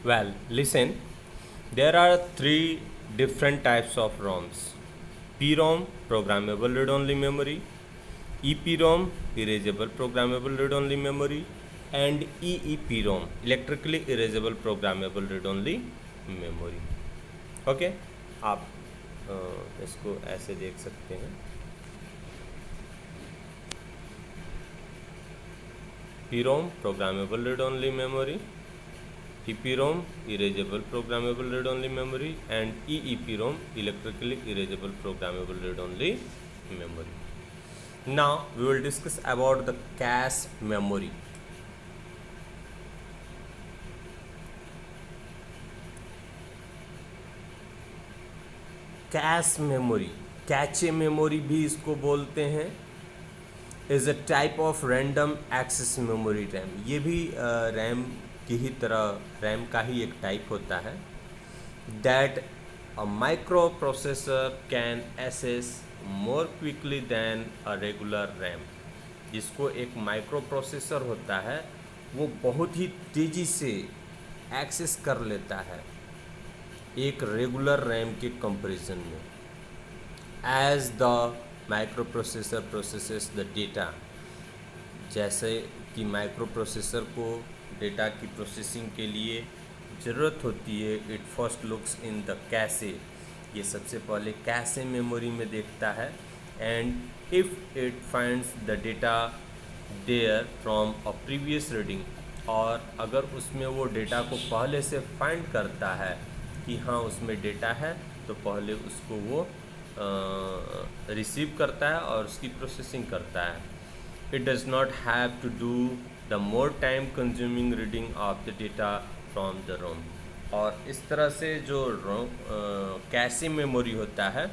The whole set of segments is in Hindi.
Well, listen, there are three different types of ROMs: PROM, programmable read only memory; EPROM, erasable programmable read only memory; and EEPROM, electrically erasable programmable read only memory. Okay, आप इसको ऐसे देख सकते हैं। PROM, programmable read only memory; EPROM, erasable programmable read only memory; and EEPROM, electrically erasable programmable read only memory. Now we will discuss about the cache memory. Cache memory, cache memory भी इसको बोलते हैं, is a type of random access memory RAM. ये भी रैम की ही तरह, रैम का ही एक टाइप होता है। That a microprocessor can access more quickly than a regular RAM. जिसको एक माइक्रो प्रोसेसर होता है वो बहुत ही तेज़ी से एक्सेस कर लेता है एक रेगुलर रैम के कंपैरिजन में। As the microprocessor processes the data, जैसे कि माइक्रो प्रोसेसर को डेटा की प्रोसेसिंग के लिए ज़रूरत होती है, it first looks in the cache, ये सबसे पहले कैशे मेमोरी में देखता है। And if it finds the data there from a previous reading, और अगर उसमें वो डेटा को पहले से फाइंड करता है कि हाँ उसमें डेटा है, तो पहले उसको वो रिसीव करता है और उसकी प्रोसेसिंग करता है। It does not have to do the more time consuming reading of the data from the ROM. और इस तरह से जो कैशे मेमोरी होता है,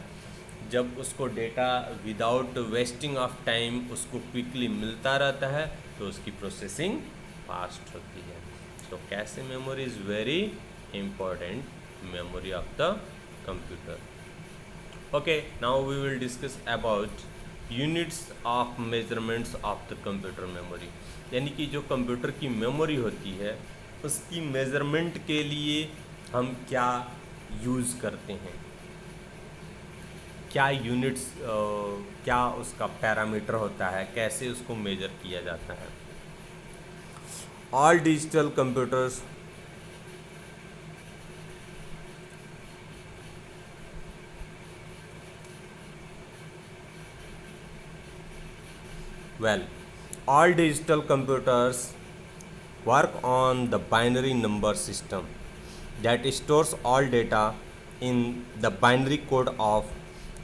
जब उसको data without wasting of time उसको क्विकली मिलता रहता है तो उसकी प्रोसेसिंग फास्ट होती है। So cache memory is very important memory of the computer. Okay, now we will discuss about units of measurements of the computer memory. यानी कि जो कंप्यूटर की मेमोरी होती है उसकी मेज़रमेंट के लिए हम क्या यूज़ करते हैं, क्या यूनिट्स, क्या उसका पैरामीटर होता है, कैसे उसको मेजर किया जाता है। All digital computers Well, all digital computers work on the binary number system that stores all data in the binary code of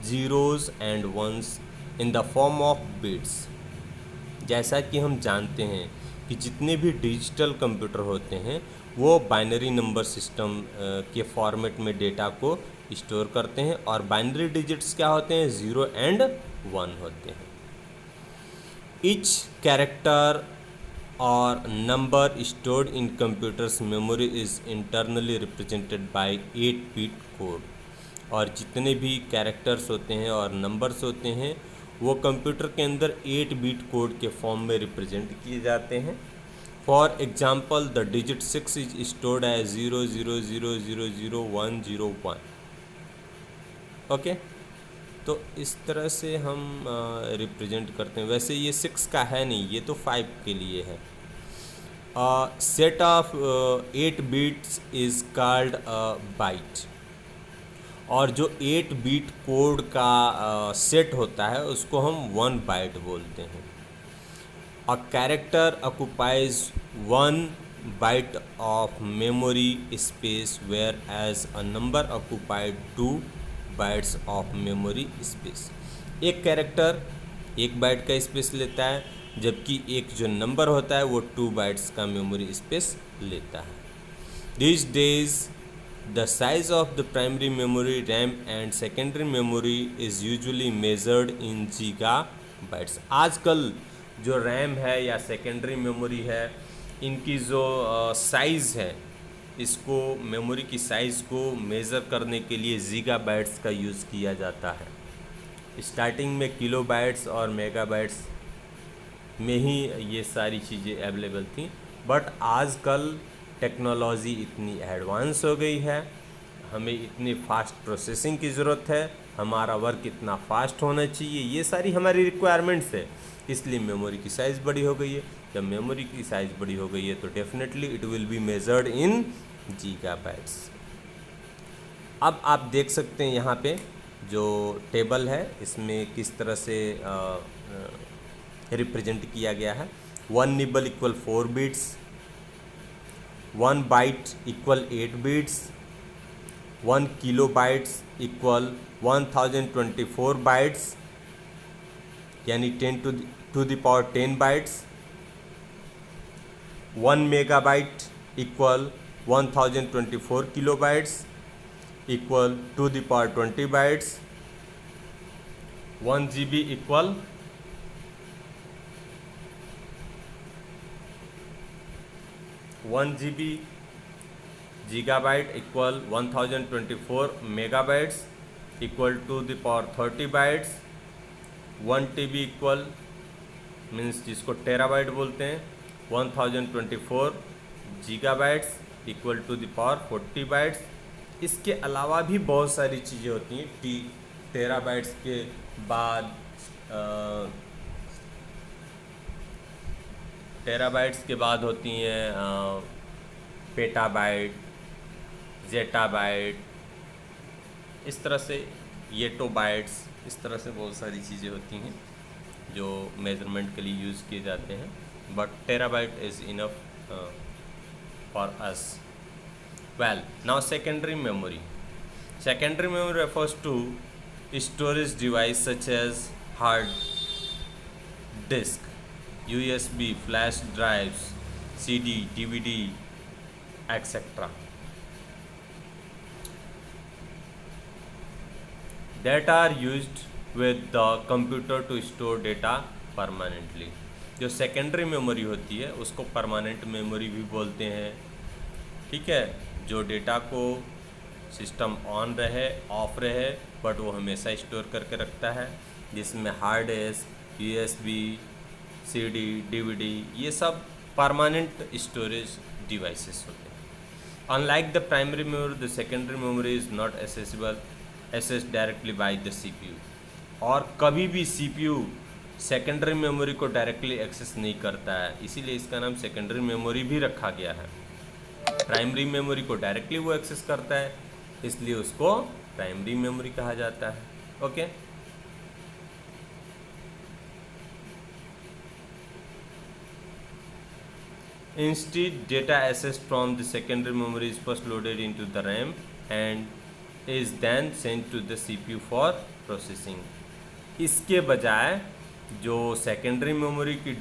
zeros and ones in the form of bits. जैसा कि हम जानते हैं कि जितने भी डिजिटल कंप्यूटर होते हैं वो बाइनरी नंबर सिस्टम के फॉर्मेट में डेटा को स्टोर करते हैं, और बाइनरी डिजिट्स क्या होते हैं, 0 and 1 होते हैं। Each character or number stored in computer's memory is internally represented by 8-bit code। और जितने भी कैरेक्टर्स होते हैं और नंबर्स होते हैं वो कंप्यूटर के अंदर 8-बिट कोड के फॉर्म में रिप्रेजेंट किए जाते हैं। For example the digit 6 is stored as 00000101। Okay, तो इस तरह से हम रिप्रेजेंट करते हैं। वैसे ये 6 का है नहीं, ये तो 5 के लिए है। Set of 8 bits is called byte, और जो 8 बिट कोड का सेट होता है उसको हम 1 बाइट बोलते हैं। A character occupies 1 byte of memory space where as a number occupied 2 bytes of memory space. एक कैरेक्टर 1 बाइट का स्पेस लेता है, जबकि एक जो नंबर होता है वो 2 बाइट्स का मेमोरी स्पेस लेता है। These days the size of the primary memory RAM and secondary memory is usually measured in gigabytes। आजकल जो रैम है या सेकेंडरी मेमोरी है, इनकी जो साइज़ है, इसको मेमोरी की साइज़ को मेज़र करने के लिए गीगाबाइट्स का यूज़ किया जाता है। स्टार्टिंग में किलोबाइट्स और मेगाबाइट्स में ही ये सारी चीज़ें अवेलेबल थी, बट आजकल टेक्नोलॉजी इतनी एडवांस हो गई है, हमें इतनी फास्ट प्रोसेसिंग की ज़रूरत है, हमारा वर्क इतना फास्ट होना चाहिए, ये सारी हमारी रिक्वायरमेंट्स है, इसलिए मेमोरी की साइज़ बड़ी हो गई है। जब मेमोरी की साइज़ बड़ी हो गई है तो definitely it will be measured in gigabytes. अब आप देख सकते हैं यहाँ पे जो टेबल है इसमें किस तरह से रिप्रेजेंट किया गया है। 1 nibble equal 4 bits, 1 byte equal 8 bits, 1 kilobytes equal 1024 bytes, यानी 10 to the power 10 bytes. 1 megabyte equal 1024 kilobytes equal to the power 20 bytes. 1 GB equal 1 GB gigabyte equal 1024 megabytes equal to the power 30 bytes. 1 TB equal means जिसको टेराबाइट बोलते हैं 1024 gigabytes equal to the power 40 bytes. इसके अलावा भी बहुत सारी चीज़ें होती हैं। टेराबाइट्स के बाद टेराबाइट्स के बाद होती हैं पेटाबाइट, जेटाबाइट, इस तरह से येटोबाइट्स, इस तरह से बहुत सारी चीज़ें होती हैं जो मेजरमेंट के लिए यूज़ किए जाते हैं, but terabyte is enough for us. Well, now secondary memory. Secondary memory refers to storage device such as hard disk, USB, flash drives, CD, DVD, etc. that are used with the computer to store data permanently. जो सेकेंडरी मेमोरी होती है उसको परमानेंट मेमोरी भी बोलते हैं, ठीक है। जो डेटा को सिस्टम ऑन रहे ऑफ रहे बट वो हमेशा स्टोर करके रखता है, जिसमें hard disk, USB, CD, DVD ये सब परमानेंट स्टोरेज डिवाइसेस होते हैं। Unlike the primary memory, the secondary memory is not accessed directly by the CPU। और कभी भी CPU सेकेंडरी मेमोरी को डायरेक्टली एक्सेस नहीं करता है, इसीलिए इसका नाम सेकेंडरी मेमोरी भी रखा गया है। प्राइमरी मेमोरी को डायरेक्टली वो एक्सेस करता है, इसलिए उसको प्राइमरी मेमोरी कहा जाता है। Okay, instead data accessed from the secondary memory is first loaded into the RAM and is then sent to the CPU for processing। इसके बजाय जो सेकेंडरी मेमोरी की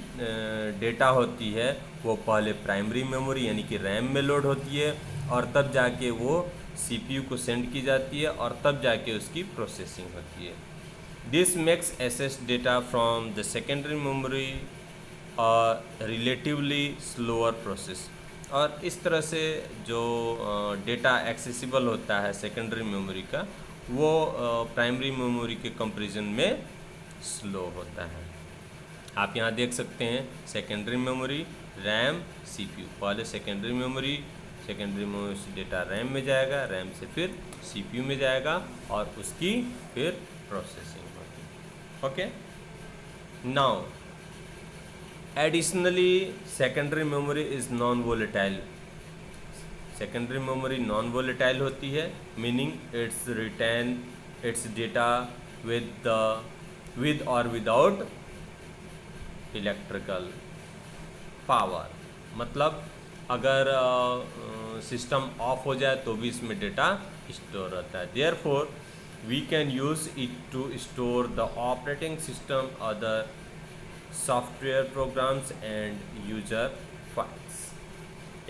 डेटा होती है वो पहले प्राइमरी मेमोरी यानी कि रैम में लोड होती है और तब जाके वो CPU को सेंड की जाती है और तब जाके उसकी प्रोसेसिंग होती है। This makes access data from the secondary memory relatively slower process. और इस तरह से जो डेटा एक्सेसिबल होता है सेकेंडरी मेमोरी का वो प्राइमरी मेमोरी के कंपैरिजन में स्लो होता है। आप यहाँ देख सकते हैं सेकेंडरी मेमोरी, रैम, CPU। पहले सेकेंडरी मेमोरी से डेटा रैम में जाएगा, रैम से फिर CPU में जाएगा और उसकी फिर प्रोसेसिंग होगी। Okay, now additionally secondary memory is non volatile. Secondary memory non volatile होती है, meaning its retain its data with or without electrical power. मतलब अगर सिस्टम ऑफ हो जाए तो भी इसमें डेटा स्टोर रहता है। Therefore we can use it to store the operating system, other software programs and user files.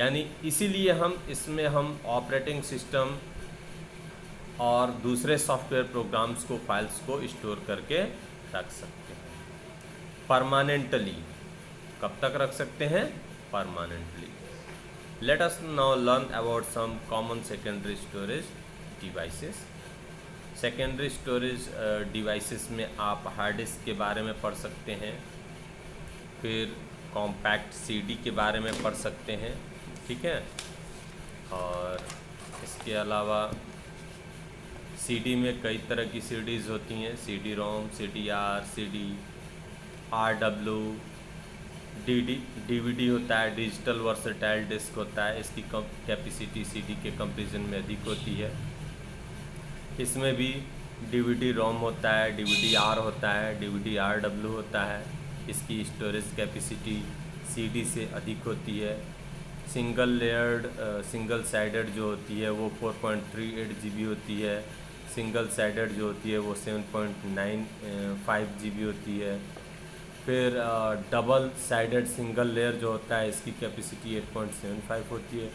यानी इसीलिए इसमें हम ऑपरेटिंग सिस्टम और दूसरे सॉफ्टवेयर प्रोग्राम्स को, फाइल्स को स्टोर करके रख सकते हैं परमानेंटली। कब तक रख सकते हैं? Permanently. Let us now learn about some common secondary storage devices. Secondary storage devices में आप हार्ड डिस्क के बारे में पढ़ सकते हैं, फिर कॉम्पैक्ट CD के बारे में पढ़ सकते हैं, ठीक है। इसके अलावा सीडी में कई तरह की सीडीज़ होती हैं, CD ROM, CDR, CD, RW, DVD होता है, डिजिटल वर्सेटाइल डिस्क होता है। इसकी कैपेसिटी CD के कंपेरिजन में अधिक होती है। इसमें भी DVD रोम होता है, DVD-R होता है, DVD-RW होता है। इसकी स्टोरेज कैपेसिटी CD से अधिक होती है। सिंगल लेयर्ड सिंगल साइडेड जो होती है वो 4.38 GB होती है। सिंगल साइडेड जो होती है वो 7.95 GB होती है। फिर डबल साइडेड सिंगल लेयर जो होता है इसकी कैपेसिटी 8.75 होती है।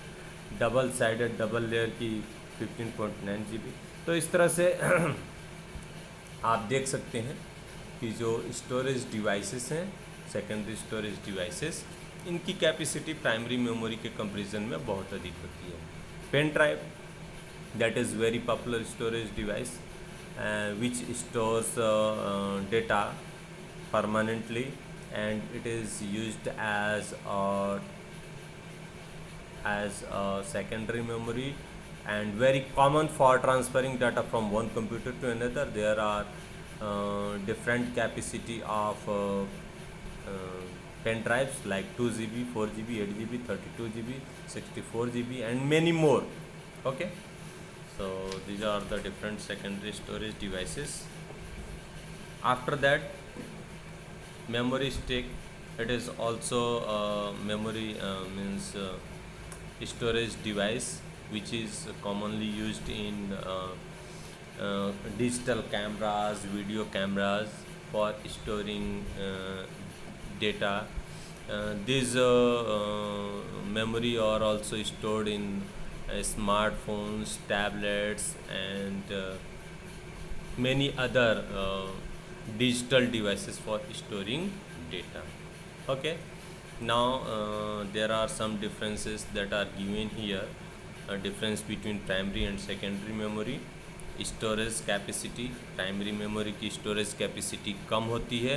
डबल साइडेड डबल लेयर की 15.9 GB। तो इस तरह से आप देख सकते हैं कि जो स्टोरेज डिवाइसेस हैं, सेकेंडरी स्टोरेज डिवाइसेस, इनकी कैपेसिटी प्राइमरी मेमोरी के कंपैरिजन में बहुत अधिक होती है। Pen drive, that is very popular storage device which stores data permanently, and it is used as a secondary memory and very common for transferring data from one computer to another. There are different capacity of pen drives like 2 GB, 4 GB, 8 GB, 32 GB, 64 GB and many more. Okay, so these are the different secondary storage devices. After that, memory stick. It is also memory means storage device which is commonly used in digital cameras, video cameras for storing data. These memory are also stored in smartphones, tablets and many other digital devices for storing data. Okay, now there are some differences that are given here. A difference between primary and secondary memory. Storage capacity, primary memory की स्टोरेज कैपेसिटी कम होती है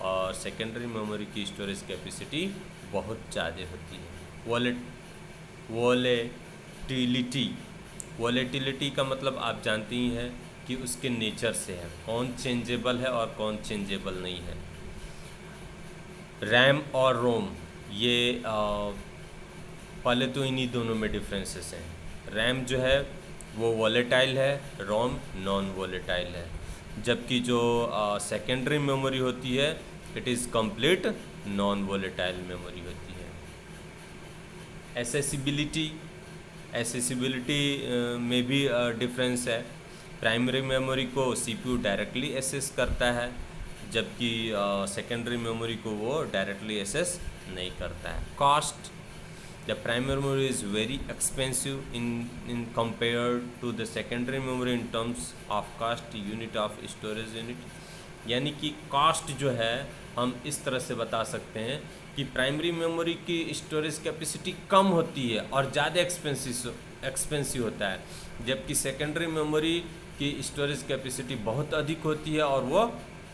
और सेकेंडरी मेमोरी की स्टोरेज कैपेसिटी बहुत ज़्यादा होती है। वॉलेटिलिटी का मतलब आप जानते ही हैं कि उसके नेचर से है, कौन चेंजेबल है और कौन चेंजेबल नहीं है। रैम और रोम, ये पहले तो इन्हीं दोनों में डिफरेंसेस हैं। रैम जो है वो वॉलेटाइल है, रोम नॉन वॉलेटाइल है, जबकि जो सेकेंडरी मेमोरी होती है it is complete non volatile memory होती है। एसेसिबिलिटी में भी डिफरेंस है। प्राइमरी मेमोरी को CPU डायरेक्टली एक्सेस करता है, जबकि सेकेंडरी मेमोरी को वो डायरेक्टली एक्सेस नहीं करता है। Cost, the primary memory is very expensive in compared to the secondary memory in terms of cost unit of storage unit। यानी कि कॉस्ट जो है हम इस तरह से बता सकते हैं कि प्राइमरी मेमोरी की स्टोरेज कैपेसिटी कम होती है और ज़्यादा एक्सपेंसिव होता है, जबकि सेकेंडरी मेमोरी की स्टोरेज कैपेसिटी बहुत अधिक होती है और वो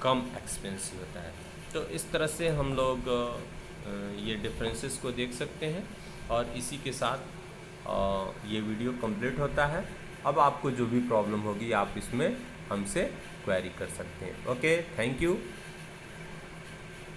कम एक्सपेंसिव होता है। तो इस तरह से हम लोग ये डिफरेंसेस को देख सकते हैं और इसी के साथ ये वीडियो कंप्लीट होता है। अब आपको जो भी प्रॉब्लम होगी आप इसमें हमसे क्वेरी कर सकते हैं। Okay, thank you.